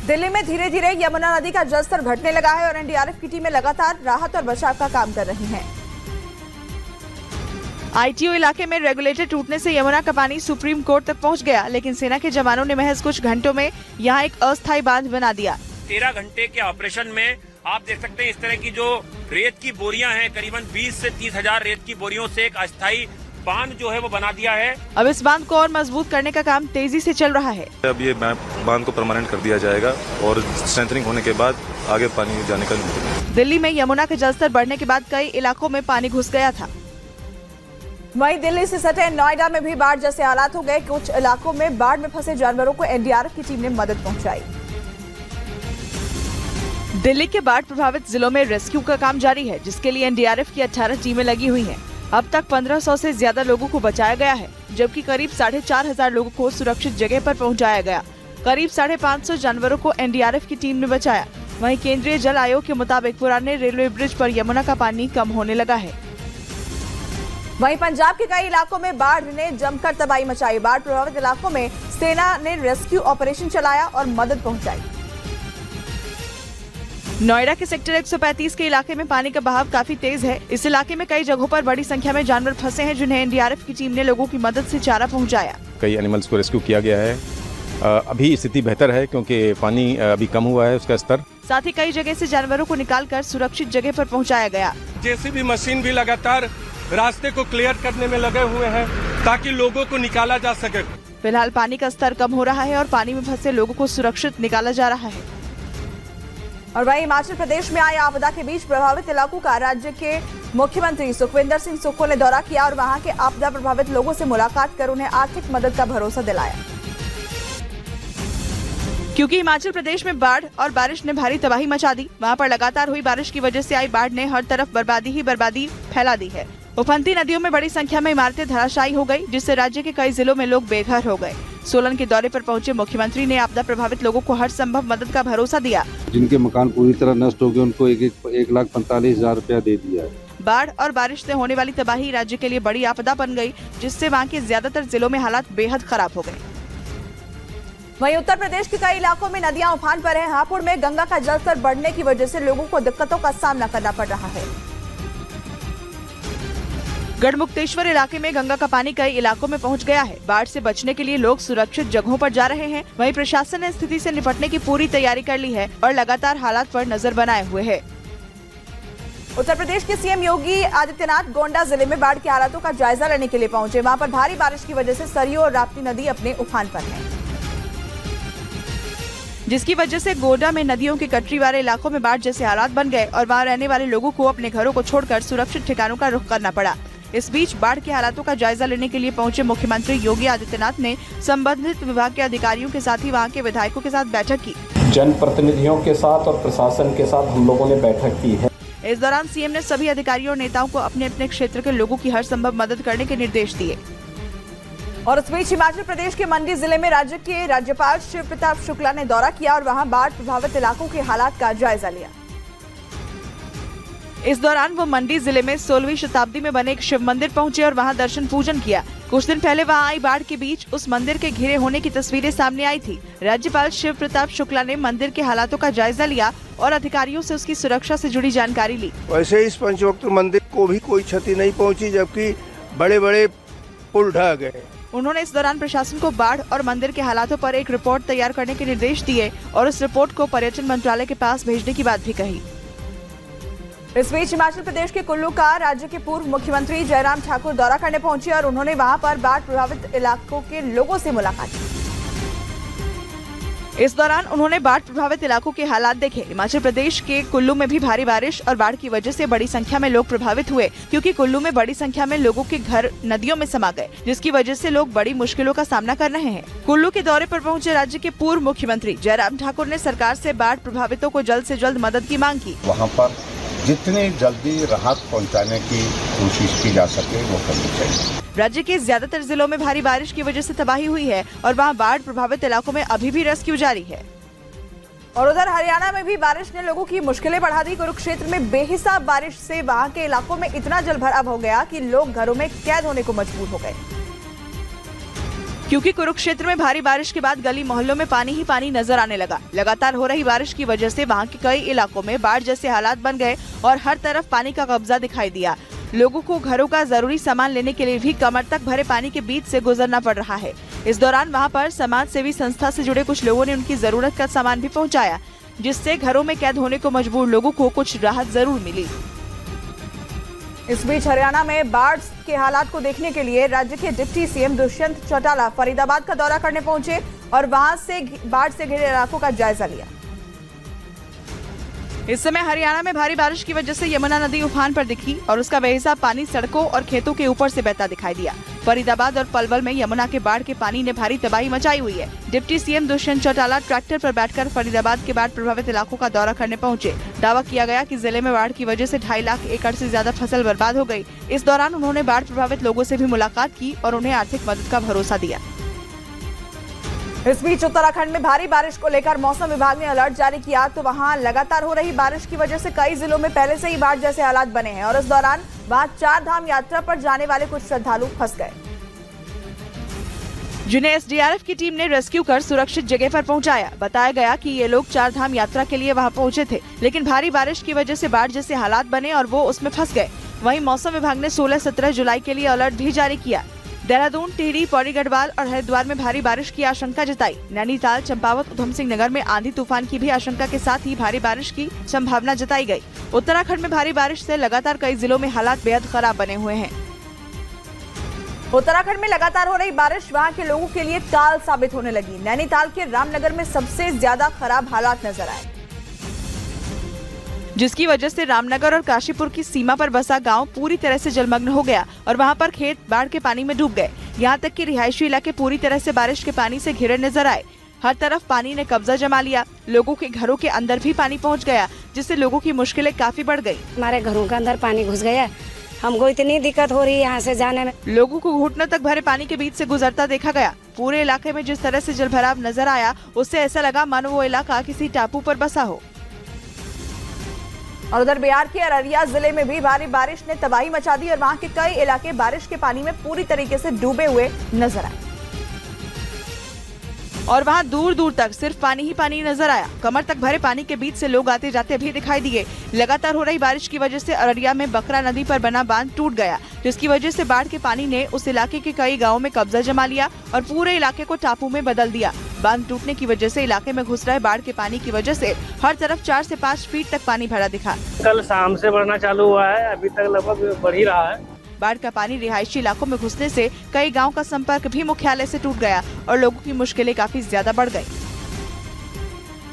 दिल्ली में धीरे धीरे यमुना नदी का जलस्तर घटने लगा है और एनडीआरएफ की टीमें लगातार राहत और बचाव का काम कर रही हैं। आईटीओ इलाके में रेगुलेटर टूटने से यमुना का पानी सुप्रीम कोर्ट तक पहुंच गया, लेकिन सेना के जवानों ने महज कुछ घंटों में यहां एक अस्थायी बांध बना दिया। 13 घंटे के ऑपरेशन में आप देख सकते हैं इस तरह की जो रेत की बोरियां हैं, करीबन 20 से 30 हजार रेत की बोरियों से एक अस्थायी बांध जो है वो बना दिया है। अब इस बांध को और मजबूत करने का काम तेजी से चल रहा है। अब ये बांध को परमानेंट कर दिया जाएगा और स्ट्रेंथनिंग होने के बाद आगे पानी जाने का नहीं। दिल्ली में यमुना का जलस्तर बढ़ने के बाद कई इलाकों में पानी घुस गया था। वहीं दिल्ली से सटे नोएडा में भी बाढ़ जैसे हालात हो गए। कुछ इलाकों में बाढ़ में फंसे जानवरों को एनडीआरएफ की टीम ने मदद पहुंचाई। दिल्ली के बाढ़ प्रभावित जिलों में रेस्क्यू का काम जारी है, जिसके लिए एनडीआरएफ की 18 टीमें लगी हुई हैं। अब तक 1500 से ज्यादा लोगों को बचाया गया है, जबकि करीब 4500 लोगों को सुरक्षित जगह पर पहुंचाया गया। करीब 550 जानवरों को एनडीआरएफ की टीम ने बचाया। वहीं केंद्रीय जल आयोग के मुताबिक पुराने रेलवे ब्रिज पर यमुना का पानी कम होने लगा है। वहीं पंजाब के कई इलाकों में बाढ़ ने जमकर तबाही मचाई। बाढ़ प्रभावित इलाकों में सेना ने रेस्क्यू ऑपरेशन चलाया और मदद पहुंचाई। नोएडा के सेक्टर 135 के इलाके में पानी का बहाव काफी तेज है। इस इलाके में कई जगहों पर बड़ी संख्या में जानवर फंसे हैं, जिन्हें एनडीआरएफ की टीम ने लोगों की मदद से चारा पहुंचाया। कई एनिमल्स को रेस्क्यू किया गया है। अभी स्थिति बेहतर है क्योंकि पानी अभी कम हुआ है उसका स्तर। साथ ही कई जगह से जानवरों को निकालकर सुरक्षित जगह पर पहुंचाया गया। जेसीबी मशीन भी लगातार रास्ते को क्लियर करने में लगे हुए हैं ताकि लोगों को निकाला जा सके। फिलहाल पानी का स्तर कम हो रहा है और पानी में फंसे लोगों को सुरक्षित निकाला जा रहा है। और वहीं हिमाचल प्रदेश में आई आपदा के बीच प्रभावित इलाकों का राज्य के मुख्यमंत्री सुखविंदर सिंह सुक्खू ने दौरा किया और वहां के आपदा प्रभावित लोगों से मुलाकात कर उन्हें आर्थिक मदद का भरोसा दिलाया। क्योंकि हिमाचल प्रदेश में बाढ़ और बारिश ने भारी तबाही मचा दी, वहां पर लगातार हुई बारिश की वजह से आई बाढ़ ने हर तरफ बर्बादी ही बर्बादी फैला दी है। उफनती नदियों में बड़ी संख्या में इमारतें धराशायी हो गई, जिससे राज्य के कई जिलों में लोग बेघर हो गए। सोलन के दौरे पर पहुंचे मुख्यमंत्री ने आपदा प्रभावित लोगों को हर संभव मदद का भरोसा दिया। जिनके मकान पूरी तरह नष्ट हो गए उनको 1,45,000 रुपया दे दिया है। बाढ़ और बारिश से होने वाली तबाही राज्य के लिए बड़ी आपदा बन गई, जिससे वहां के ज्यादातर जिलों में हालात बेहद खराब हो गए। वहीं उत्तर प्रदेश के कई इलाकों में नदियां उफान पर हैं। हापुड़ में गंगा का जलस्तर बढ़ने की वजह से लोगों को दिक्कतों का सामना करना पड़ रहा है। गढ़मुक्तेश्वर इलाके में गंगा का पानी कई इलाकों में पहुंच गया है। बाढ़ से बचने के लिए लोग सुरक्षित जगहों पर जा रहे हैं। वहीं प्रशासन ने स्थिति से निपटने की पूरी तैयारी कर ली है और लगातार हालात पर नजर बनाए हुए है। उत्तर प्रदेश के सीएम योगी आदित्यनाथ गोंडा जिले में बाढ़ की हालातों का जायजा लेने के लिए पहुंचे। वहां पर भारी बारिश की वजह से सरयू और राप्ती नदी अपने उफान पर है, जिसकी वजह से गोंडा में नदियों के कटरी वाले इलाकों में बाढ़ जैसे हालात बन गए और वहां रहने वाले लोगों को अपने घरों को छोड़कर सुरक्षित ठिकानों का रुख करना पड़ा। इस बीच बाढ़ के हालातों का जायजा लेने के लिए पहुंचे मुख्यमंत्री योगी आदित्यनाथ ने संबंधित विभाग के अधिकारियों के साथ ही वहां के विधायकों के साथ बैठक की। जनप्रतिनिधियों के साथ और प्रशासन के साथ हम लोगों ने बैठक की है। इस दौरान सीएम ने सभी अधिकारियों और नेताओं को अपने अपने क्षेत्र के लोगों की हर संभव मदद करने के निर्देश दिए। और इस बीच हिमाचल प्रदेश के मंडी जिले में राज्य के राज्यपाल शिव प्रताप शुक्ला ने दौरा किया और वहां बाढ़ प्रभावित इलाकों के हालात का जायजा लिया। इस दौरान वो मंडी जिले में 16वीं शताब्दी में बने एक शिव मंदिर पहुंचे और वहां दर्शन पूजन किया। कुछ दिन पहले वहां आई बाढ़ के बीच उस मंदिर के घिरे होने की तस्वीरें सामने आई थी। राज्यपाल शिव प्रताप शुक्ला ने मंदिर के हालातों का जायजा लिया और अधिकारियों से उसकी सुरक्षा से जुड़ी जानकारी ली। वैसे इस पंचवक्त मंदिर को भी कोई क्षति नहीं पहुँची, जबकि बड़े बड़े पुल ढह गए। उन्होंने इस दौरान प्रशासन को बाढ़ और मंदिर के हालातों पर एक रिपोर्ट तैयार करने के निर्देश दिए और उस रिपोर्ट को पर्यटन मंत्रालय के पास भेजने की बात भी कही। इस बीच हिमाचल प्रदेश के कुल्लू का राज्य के पूर्व मुख्यमंत्री जयराम ठाकुर दौरा करने पहुंचे और उन्होंने वहां पर बाढ़ प्रभावित इलाकों के लोगों से मुलाकात की। इस दौरान उन्होंने बाढ़ प्रभावित इलाकों के हालात देखे। हिमाचल प्रदेश के कुल्लू में भी भारी बारिश और बाढ़ की वजह से बड़ी संख्या में लोग प्रभावित हुए, क्योंकि कुल्लू में बड़ी संख्या में लोगों के घर नदियों में समा गए, जिसकी वजह से लोग बड़ी मुश्किलों का सामना कर रहे हैं। कुल्लू के दौरे पर पहुंचे राज्य के पूर्व मुख्यमंत्री जयराम ठाकुर ने सरकार से बाढ़ प्रभावितों को जल्द से जल्द मदद की मांग की। वहाँ पर जितनी जल्दी राहत पहुंचाने की कोशिश की जा सके वो करनी चाहिए। राज्य के ज्यादातर जिलों में भारी बारिश की वजह से तबाही हुई है और वहां बाढ़ प्रभावित इलाकों में अभी भी रेस्क्यू जारी है। और उधर हरियाणा में भी बारिश ने लोगों की मुश्किलें बढ़ा दी। कुरुक्षेत्र में बेहिसाब बारिश से वहां के इलाकों में इतना जलभराव हो गया कि लोग घरों में कैद होने को मजबूर हो गए। क्योंकि कुरुक्षेत्र में भारी बारिश के बाद गली मोहल्लों में पानी ही पानी नजर आने लगा। लगातार हो रही बारिश की वजह से वहां के कई इलाकों में बाढ़ जैसे हालात बन गए और हर तरफ पानी का कब्जा दिखाई दिया। लोगों को घरों का जरूरी सामान लेने के लिए भी कमर तक भरे पानी के बीच से गुजरना पड़ रहा है। इस दौरान वहां पर समाज सेवी संस्था से जुड़े कुछ लोगों ने उनकी जरूरत का सामान भी पहुंचाया, जिससे घरों में कैद होने को मजबूर लोगों को कुछ राहत जरूर मिली। इस बीच हरियाणा में बाढ़ के हालात को देखने के लिए राज्य के डिप्टी सीएम दुष्यंत चौटाला फरीदाबाद का दौरा करने पहुंचे और वहां से बाढ़ से घिरे इलाकों का जायजा लिया। इस समय हरियाणा में भारी बारिश की वजह से यमुना नदी उफान पर दिखी और उसका बेहिसाब पानी सड़कों और खेतों के ऊपर से बहता दिखाई दिया। फरीदाबाद और पलवल में यमुना के बाढ़ के पानी ने भारी तबाही मचाई हुई है। Deputy CM Dushyant Chautala tractor पर बैठकर फरीदाबाद के बाढ़ प्रभावित इलाकों का दौरा करने पहुंचे। दावा किया गया कि जिले में बाढ़ की वजह से 2.5 लाख एकड़ से ज्यादा फसल बर्बाद हो गई। इस दौरान उन्होंने बाढ़ प्रभावित लोगों से भी मुलाकात की और उन्हें आर्थिक मदद का भरोसा दिया। इस बीच उत्तराखंड में भारी बारिश को लेकर मौसम विभाग ने अलर्ट जारी किया, तो वहां लगातार हो रही बारिश की वजह से कई जिलों में पहले से ही बाढ़ जैसे हालात बने हैं और इस दौरान वहां 4 धाम यात्रा पर जाने वाले कुछ श्रद्धालु फंस गए, जिन्हें एसडीआरएफ की टीम ने रेस्क्यू कर सुरक्षित जगह पर पहुंचाया। बताया गया कि ये लोग 4 धाम यात्रा के लिए वहां पहुंचे थे, लेकिन भारी बारिश की वजह से बाढ़ जैसे हालात बने और वो उसमें फंस गए। वहीं मौसम विभाग ने 16-17 जुलाई के लिए अलर्ट भी जारी किया। देहरादून, टिहरी, पौड़ी गढ़वाल और हरिद्वार में भारी बारिश की आशंका जताई। नैनीताल, चंपावत, उधम सिंह नगर में आंधी तूफान की भी आशंका के साथ ही भारी बारिश की संभावना जताई गई। उत्तराखंड में भारी बारिश से लगातार कई जिलों में हालात बेहद खराब बने हुए हैं। उत्तराखंड में लगातार हो रही बारिश वहां के लोगों के लिए काल साबित होने लगी। नैनीताल के रामनगर में सबसे ज्यादा खराब हालात नजर आए, जिसकी वजह से रामनगर और काशीपुर की सीमा पर बसा गांव पूरी तरह से जलमग्न हो गया और वहां पर खेत बाढ़ के पानी में डूब गए। यहां तक कि रिहायशी इलाके पूरी तरह से बारिश के पानी से घिरे नजर आए। हर तरफ पानी ने कब्जा जमा लिया। लोगों के घरों के अंदर भी पानी पहुंच गया, जिससे लोगों की मुश्किलें काफी बढ़ गई। हमारे घरों के अंदर पानी घुस गया, हमको इतनी दिक्कत हो रही है यहाँ से जाने में। लोगों को घुटनों तक भरे पानी के बीच से गुजरता देखा गया। पूरे इलाके में जिस तरह से जलभराव नजर आया, उससे ऐसा लगा मानो वो इलाका किसी टापू पर बसा हो। और उधर बिहार के अररिया जिले में भी भारी बारिश ने तबाही मचा दी और वहां के कई इलाके बारिश के पानी में पूरी तरीके से डूबे हुए नजर आए और वहां दूर दूर तक सिर्फ पानी ही पानी नजर आया। कमर तक भरे पानी के बीच से लोग आते जाते भी दिखाई दिए। लगातार हो रही बारिश की वजह से अररिया में बकरा नदी पर बना बांध टूट गया, जिसकी वजह से बाढ़ के पानी ने उस इलाके के कई गाँवों में कब्जा जमा लिया और पूरे इलाके को टापू में बदल दिया। बांध टूटने की वजह से इलाके में घुस रहे बाढ़ के पानी की वजह से हर तरफ 4 से 5 फीट तक पानी भरा दिखा। कल शाम से बढ़ना चालू हुआ है, अभी तक लगभग बढ़ ही रहा है। बाढ़ का पानी रिहायशी इलाकों में घुसने से कई गांव का संपर्क भी मुख्यालय से टूट गया और लोगों की मुश्किलें काफी ज्यादा बढ़ गई।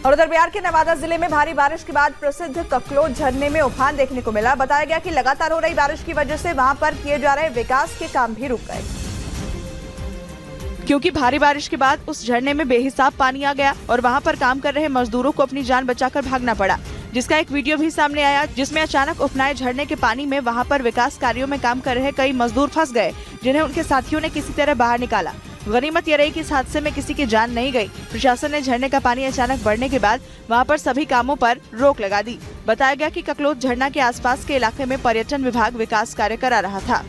और उधर बिहार के नवादा जिले में भारी बारिश के बाद प्रसिद्ध ककलोत झरने में उफान देखने को मिला। बताया गया कि लगातार हो रही बारिश की वजह से वहां पर किए जा रहे विकास के काम भी रुक गए, क्योंकि भारी बारिश के बाद उस झरने में बेहिसाब पानी आ गया और वहां पर काम कर रहे मजदूरों को अपनी जान बचाकर भागना पड़ा, जिसका एक वीडियो भी सामने आया, जिसमें अचानक उफनाए झरने के पानी में वहां पर विकास कार्यों में काम कर रहे कई मजदूर फंस गए, जिन्हें उनके साथियों ने किसी तरह बाहर निकाला। गनीमत ये रही कि इस हादसे में किसी की जान नहीं गई। प्रशासन ने झरने का पानी अचानक बढ़ने के बाद वहां पर सभी कामों पर रोक लगा दी। बताया गया कि ककलोत झरना के आसपास के इलाके में पर्यटन विभाग विकास कार्य करा रहा था।